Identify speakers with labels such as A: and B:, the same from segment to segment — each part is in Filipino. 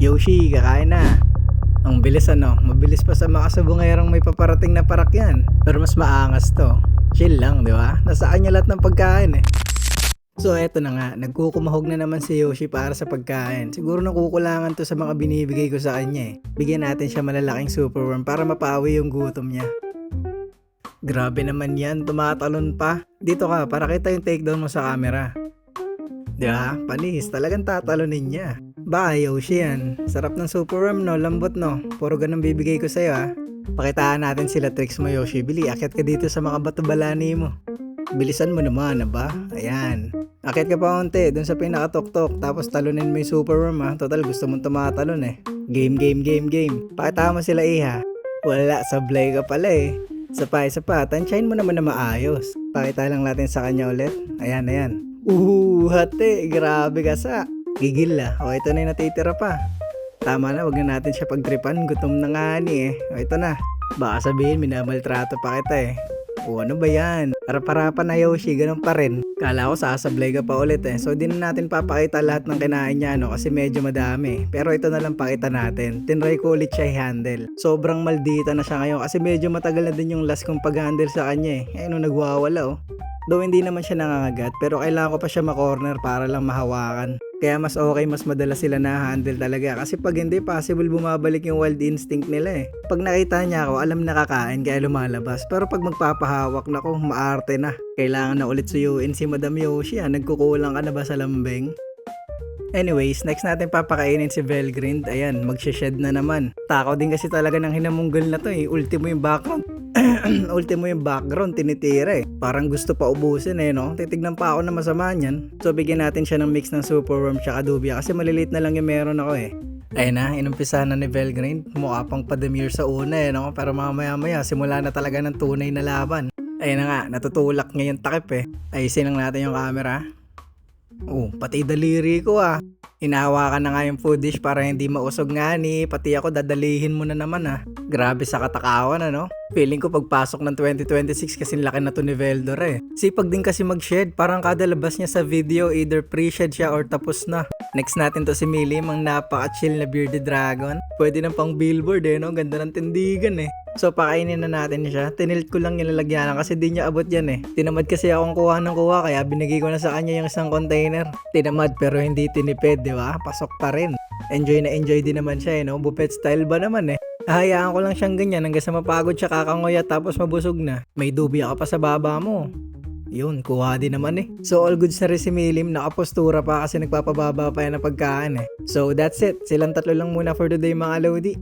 A: Yoshi, kakain na. Ang bilis mabilis pa sa makasabungerang may paparating na parakyan. Pero mas maangas to. Chill lang, di ba? Nasa kanya lahat ng pagkain eh. So eto na nga, nagkukumahog na naman si Yoshi para sa pagkain. Siguro nakukulangan to sa mga binibigay ko sa kanya eh. Bigyan natin siya malalaking superworm para mapawi yung gutom niya. Grabe naman yan, tumatalon pa. Dito ka, para kita yung takedown mo sa camera. Diba? Panis, talagang tatalonin niya. Ba, Yoshi yan. Sarap ng superworm no, lambot no. Puro ganun bibigay ko sa'yo ha. Pakitaan natin sila tricks mo Yoshi. Bili, akit ka dito sa mga bato-balani mo. Bilisan mo naman, ba? Ayan. Akit ka pa konti, dun sa pinakatok-tok. Tapos talunin mo yung superworm ha. Total, gusto mong tumatalon eh. Game. Pakitaan mo sila iha. Wala, sablay ka pala eh. Isa pa. Tansyahin mo naman na maayos. Pakita lang natin sa kanya ulit. Ayan. Hati. Grabe ka sa. Gigil O, ito na yung natitira pa. Tama na, wag na natin siya pagtripan. Gutom na nga ni eh. O, ito na. Baka sabihin, minamaltrato pa kita eh. O, ano ba yan? Harap-harapan na Yoshi, ganun pa rin. Kala ko sasablay ka pa ulit eh. So, di na natin papakita lahat ng kinain niya kasi medyo madami. Pero ito na lang pakita natin. Tinry ko ulit siya i-handle. Sobrang maldita na siya ngayon kasi medyo matagal na din yung last kong pag-handle sa kanya eh. Ayun, nagwawala Though hindi naman siya nangangagat, pero kailangan ko pa siya ma-corner para lang mahawakan. Kaya mas okay, mas madalas sila na-handle talaga. Kasi pag hindi, possible bumabalik yung wild instinct nila eh. Pag nakita niya ako, alam na kakain kaya lumalabas. Pero pag magpapahawak na ko, maarte na. Kailangan na ulit suyuin si Madam Yoshi Nagkukulang ka na ba sa lambing? Anyways, next natin papakainin si Velgrind. Ayan, magshe-shed na naman. Takaw din kasi talaga ng hinamunggal na to eh. Ultimo yung background tinitira eh. Parang gusto pa ubusin eh no. Titignan pa ako na masama niyan. So bigyan natin siya ng mix ng superworm tsaka dubia kasi maliliit na lang yung meron ako eh. Ayun na, inumpisahan na ni Velgrind. Mukha pang pademure sa una eh no. Pero mamaya simula na talaga ng tunay na laban. Ayun na nga, natutulak ngayon takip eh. Ayusin lang natin yung camera. Pati daliri ko Hinahawakan na nga yung food dish para hindi mausog nga ni. Pati ako dadalihin mo na naman Grabe sa katakawan Feeling ko pagpasok ng 2026 kasi laki na to ni Veldor eh. Sipag din kasi mag-shed. Parang kada labas niya sa video either pre-shed siya or tapos na. Next natin to si Milim, ang napaka-chill na bearded dragon. Pwede na pang billboard eh no. Ganda ng tindigan eh. So pakainin na natin siya. Tinilt ko lang yung lalagyanan kasi di niya abot yan eh. Tinamad kasi akong kuha ng kuha kaya binigay ko na sa kanya yung isang container. Tinamad pero hindi tinipid, di ba? Pasok pa rin. Enjoy na enjoy din naman siya no. Buffet style ba naman eh. Hahayaan ko lang siyang ganyan hanggang sa mapagod siya kakangoya tapos mabusog na. May dubia ka pa sa baba mo. Yun, kuha din naman eh. So all goods na rin si Milim, nakapostura pa kasi nagpapababa pa yan ng pagkain eh. So that's it. Silang tatlo lang muna for today mga Lodi.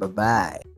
B: Bye-bye.